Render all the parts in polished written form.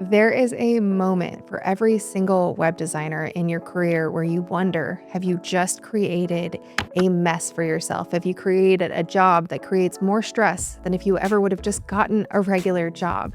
There is a moment for every single web designer in your career where you wonder, have you just created a mess for yourself? Have you created a job that creates more stress than if you ever would have just gotten a regular job?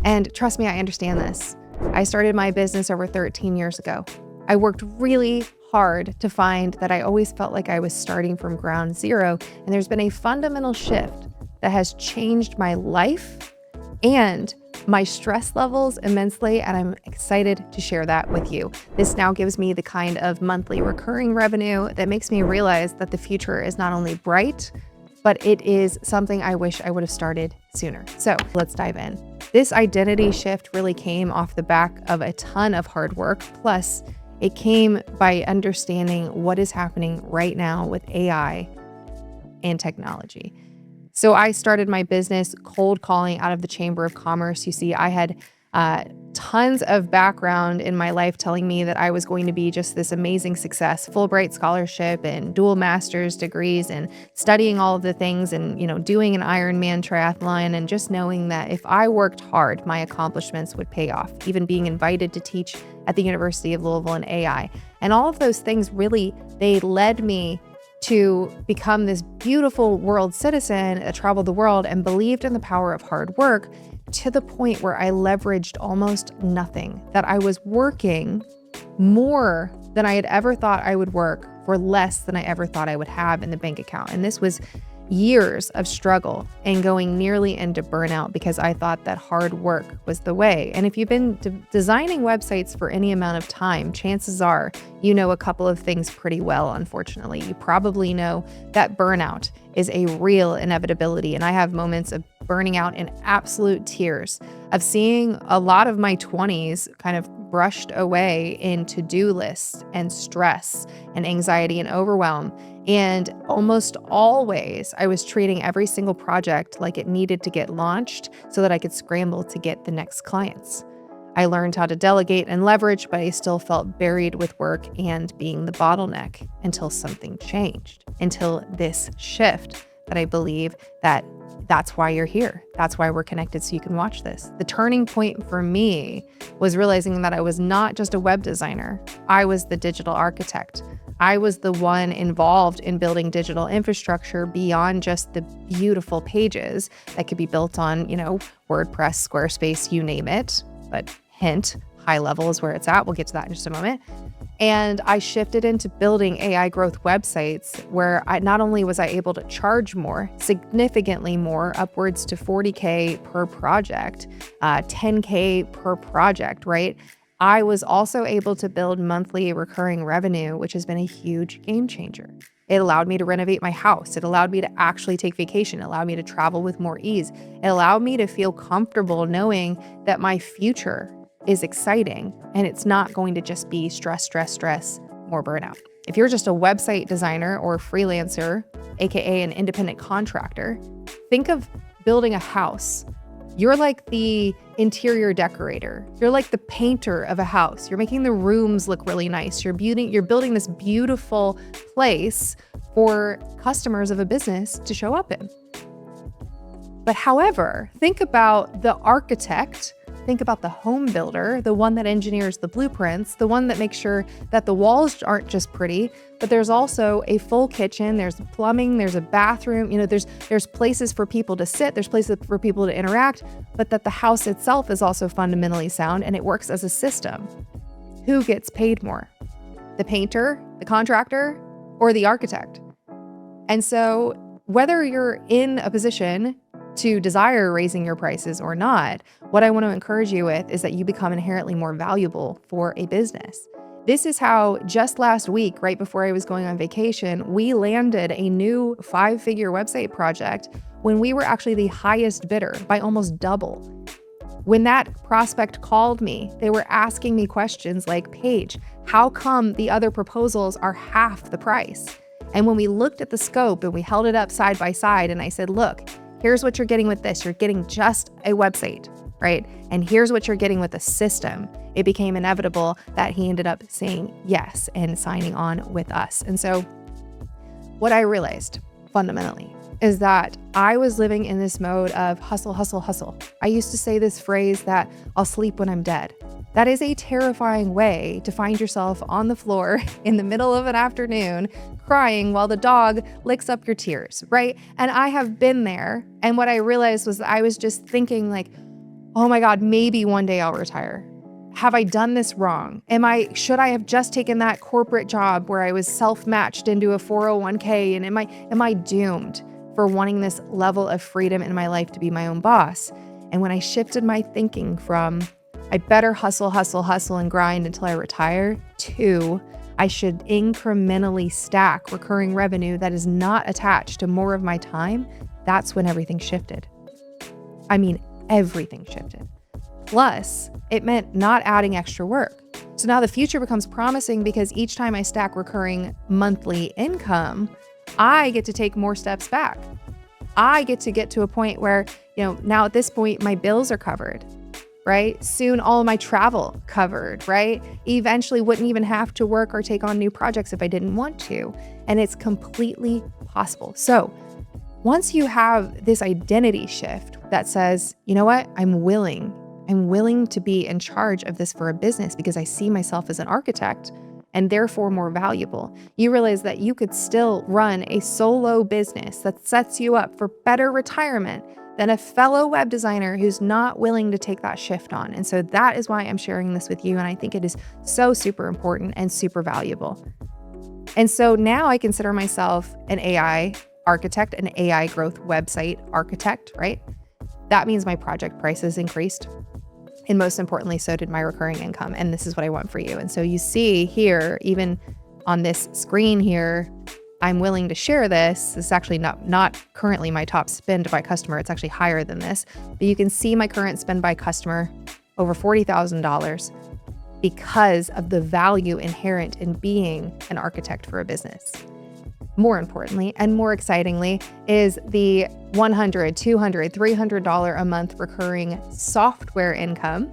And trust me, I understand this. I started my business over 13 years ago. I worked really hard to find that I always felt like I was starting from ground zero. And there's been a fundamental shift that has changed my life and my stress levels immensely, and I'm excited to share that with you. This now gives me the kind of monthly recurring revenue that makes me realize that the future is not only bright, but it is something I wish I would have started sooner. So let's dive in. This identity shift really came off the back of a ton of hard work. Plus, it came by understanding what is happening right now with AI and technology. So I started my business cold calling out of the Chamber of Commerce. You see, I had tons of background in my life telling me that I was going to be just this amazing success, Fulbright scholarship and dual master's degrees and studying all of the things and, doing an Ironman triathlon and just knowing that if I worked hard, my accomplishments would pay off, even being invited to teach at the University of Louisville in AI. And all of those things really, they led me to become this beautiful world citizen that traveled the world and believed in the power of hard work to the point where I leveraged almost nothing, that I was working more than I had ever thought I would work for less than I ever thought I would have in the bank account. And this was years of struggle and going nearly into burnout because I thought that hard work was the way. And if you've been designing websites for any amount of time, chances are you know a couple of things pretty well, unfortunately. You probably know that burnout is a real inevitability. And I have moments of burning out in absolute tears, of seeing a lot of my 20s kind of brushed away in to-do lists and stress and anxiety and overwhelm. And almost always, I was treating every single project like it needed to get launched so that I could scramble to get the next clients. I learned how to delegate and leverage, but I still felt buried with work and being the bottleneck until something changed, until this shift that I believe that's why you're here. That's why we're connected so you can watch this. The turning point for me was realizing that I was not just a web designer. I was the digital architect. I was the one involved in building digital infrastructure beyond just the beautiful pages that could be built on, WordPress, Squarespace, you name it. But hint, high level is where it's at. We'll get to that in just a moment. And I shifted into building AI growth websites where not only was I able to charge more, significantly more, upwards to $40K per project, $10K per project, right? I was also able to build monthly recurring revenue, which has been a huge game changer. It allowed me to renovate my house. It allowed me to actually take vacation. It allowed me to travel with more ease. It allowed me to feel comfortable knowing that my future is exciting and it's not going to just be stress, more burnout. If you're just a website designer or a freelancer, AKA an independent contractor, think of building a house. You're like the interior decorator. You're like the painter of a house. You're making the rooms look really nice. You're building this beautiful place for customers of a business to show up in. But however, think about the architect. Think about the home builder, the one that engineers the blueprints, the one that makes sure that the walls aren't just pretty, but there's also a full kitchen, there's plumbing, there's a bathroom, there's places for people to sit, there's places for people to interact, but that the house itself is also fundamentally sound and it works as a system. Who gets paid more? The painter, the contractor, or the architect? And so whether you're in a position to desire raising your prices or not, what I want to encourage you with is that you become inherently more valuable for a business. This is how just last week, right before I was going on vacation, we landed a new 5-figure website project when we were actually the highest bidder by almost double. When that prospect called me, they were asking me questions like, Paige, how come the other proposals are half the price? And when we looked at the scope and we held it up side by side and I said, look, here's what you're getting with this. You're getting just a website, right? And here's what you're getting with a system. It became inevitable that he ended up saying yes and signing on with us. And so what I realized fundamentally is that I was living in this mode of hustle, hustle, hustle. I used to say this phrase that I'll sleep when I'm dead. That is a terrifying way to find yourself on the floor in the middle of an afternoon crying while the dog licks up your tears, right? And I have been there. And what I realized was that I was just thinking like, oh my God, maybe one day I'll retire. Have I done this wrong? Should I have just taken that corporate job where I was self-matched into a 401k? And am I doomed for wanting this level of freedom in my life to be my own boss? And when I shifted my thinking from I better hustle, hustle, hustle and grind until I retire to I should incrementally stack recurring revenue that is not attached to more of my time, that's when everything shifted. I mean, everything shifted. Plus, it meant not adding extra work. So now the future becomes promising because each time I stack recurring monthly income, I get to take more steps back. I get to a point where, now at this point, my bills are covered, right? Soon all of my travel covered, right? Eventually wouldn't even have to work or take on new projects if I didn't want to. And it's completely possible. So once you have this identity shift that says, you know what, I'm willing to be in charge of this for a business because I see myself as an architect and therefore more valuable. You realize that you could still run a solo business that sets you up for better retirement than a fellow web designer who's not willing to take that shift on. And so that is why I'm sharing this with you. And I think it is so super important and super valuable. And so now I consider myself an AI architect, an AI growth website architect, right? That means my project prices increased. And most importantly, so did my recurring income. And this is what I want for you. And so you see here, even on this screen here, I'm willing to share this. This is actually not currently my top spend by customer. It's actually higher than this. But you can see my current spend by customer, over $40,000, because of the value inherent in being an architect for a business. More importantly, and more excitingly, is the $100, $200, $300 a month recurring software income,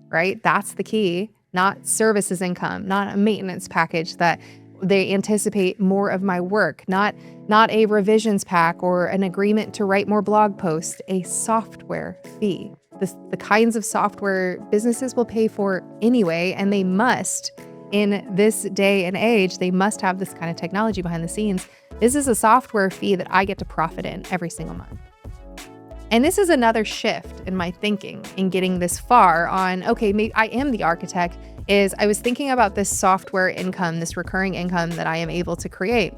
right? That's the key, not services income, not a maintenance package that they anticipate more of my work, not a revisions pack or an agreement to write more blog posts, a software fee. The kinds of software businesses will pay for anyway, and they must. In this day and age, they must have this kind of technology behind the scenes. This is a software fee that I get to profit in every single month. And this is another shift in my thinking in getting this far on, okay, maybe I am the architect, is I was thinking about this software income, this recurring income that I am able to create,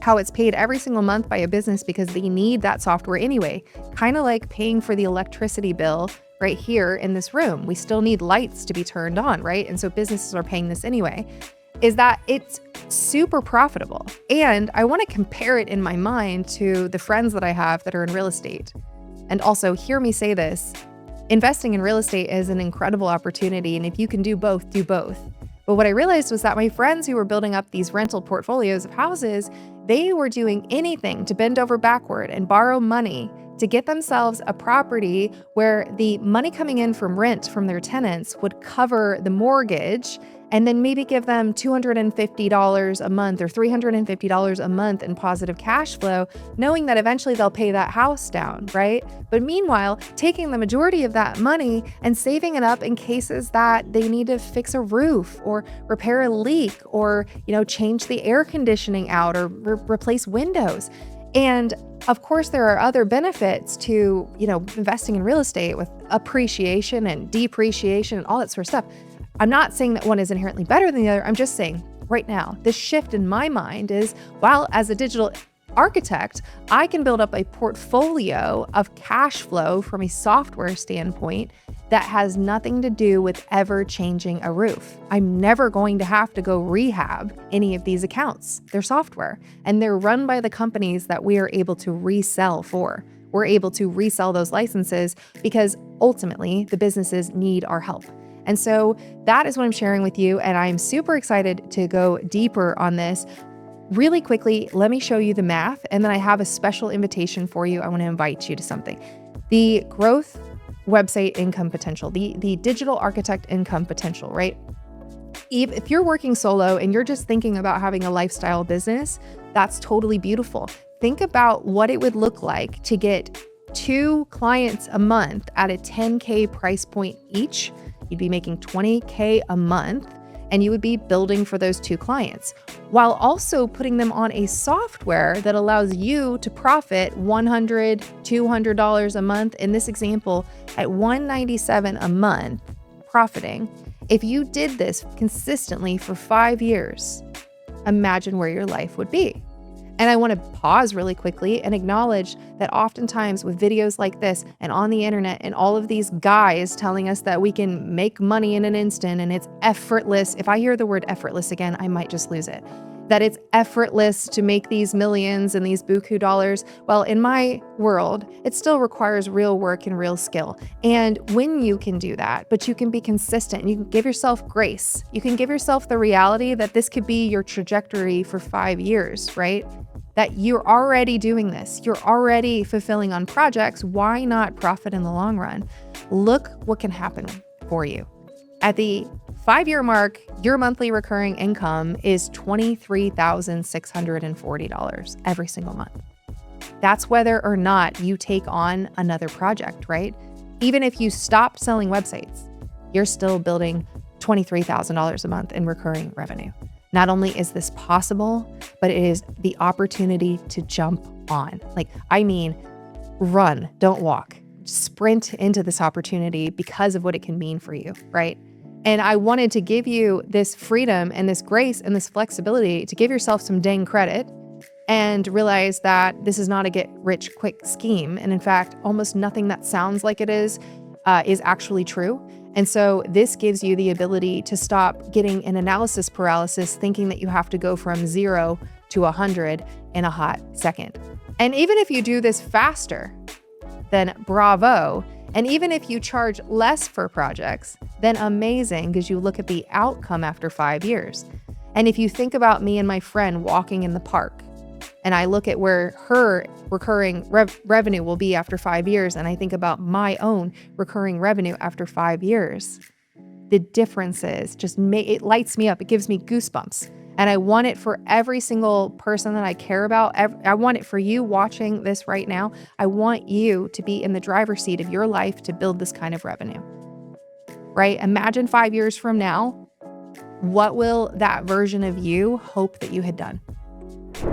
how it's paid every single month by a business because they need that software anyway, kind of like paying for the electricity bill right here in this room. We still need lights to be turned on, right? And so businesses are paying this anyway, is that it's super profitable. And I want to compare it in my mind to the friends that I have that are in real estate. And also hear me say this, investing in real estate is an incredible opportunity. And if you can do both, do both. But what I realized was that my friends who were building up these rental portfolios of houses, they were doing anything to bend over backward and borrow money to get themselves a property where the money coming in from rent from their tenants would cover the mortgage and then maybe give them $250 a month or $350 a month in positive cash flow, knowing that eventually they'll pay that house down, right? But meanwhile, taking the majority of that money and saving it up in cases that they need to fix a roof or repair a leak or, change the air conditioning out or replace windows. And of course, there are other benefits to, investing in real estate with appreciation and depreciation and all that sort of stuff. I'm not saying that one is inherently better than the other. I'm just saying right now, the shift in my mind is, while as a digital architect, I can build up a portfolio of cash flow from a software standpoint that has nothing to do with ever changing a roof. I'm never going to have to go rehab any of these accounts. They're software, and they're run by the companies that we are able to resell for. We're able to resell those licenses because ultimately the businesses need our help. And so that is what I'm sharing with you. And I'm super excited to go deeper on this. Really quickly, let me show you the math. And then I have a special invitation for you. I want to invite you to something. The growth website income potential, the digital architect income potential, right? If you're working solo and you're just thinking about having a lifestyle business, that's totally beautiful. think about what it would look like to get 2 clients a month at a 10K price point each. You'd be making 20K a month, and you would be building for those 2 clients while also putting them on a software that allows you to profit $100, $200 a month. In this example, at $197 a month profiting. If you did this consistently for 5 years, imagine where your life would be. And I want to pause really quickly and acknowledge that oftentimes with videos like this and on the internet and all of these guys telling us that we can make money in an instant and it's effortless. If I hear the word effortless again, I might just lose it. That it's effortless to make these millions and these buku dollars. Well, in my world, it still requires real work and real skill. And when you can do that, but you can be consistent, you can give yourself grace. You can give yourself the reality that this could be your trajectory for 5 years, right? That you're already doing this. You're already fulfilling on projects. Why not profit in the long run? Look what can happen for you. At the 5-year mark, your monthly recurring income is $23,640 every single month. That's whether or not you take on another project, right? Even if you stop selling websites, you're still building $23,000 a month in recurring revenue. Not only is this possible, but it is the opportunity to jump on. Run, don't walk. Sprint into this opportunity because of what it can mean for you, right? And I wanted to give you this freedom and this grace and this flexibility to give yourself some dang credit and realize that this is not a get-rich-quick scheme. And in fact, almost nothing that sounds like it is actually true. And so this gives you the ability to stop getting an analysis paralysis, thinking that you have to go from 0 to 100 in a hot second. And even if you do this faster, then bravo. And even if you charge less for projects, then amazing, because you look at the outcome after 5 years. And if you think about me and my friend walking in the park, and I look at where her recurring revenue will be after 5 years, and I think about my own recurring revenue after 5 years, the differences it lights me up. It gives me goosebumps. And I want it for every single person that I care about. I want it for you watching this right now. I want you to be in the driver's seat of your life to build this kind of revenue, right? Imagine 5 years from now, what will that version of you hope that you had done?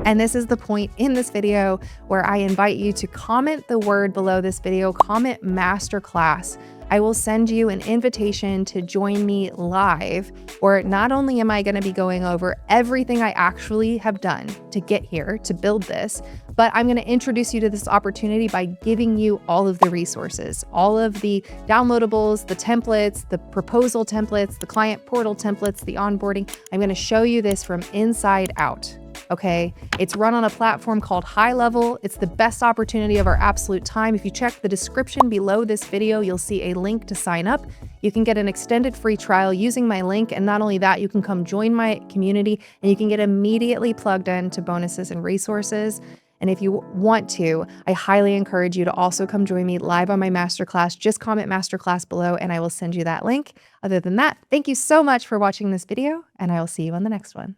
And this is the point in this video where I invite you to comment the word below this video, comment Masterclass. I will send you an invitation to join me live, where not only am I going to be going over everything I actually have done to get here, to build this, but I'm going to introduce you to this opportunity by giving you all of the resources, all of the downloadables, the templates, the proposal templates, the client portal templates, the onboarding. I'm going to show you this from inside out. Okay, it's run on a platform called High Level. It's the best opportunity of our absolute time. If you check the description below this video, you'll see a link to sign up. You can get an extended free trial using my link. And not only that, you can come join my community and you can get immediately plugged into bonuses and resources. And if you want to, I highly encourage you to also come join me live on my masterclass. Just comment Masterclass below and I will send you that link. Other than that, thank you so much for watching this video, and I will see you on the next one.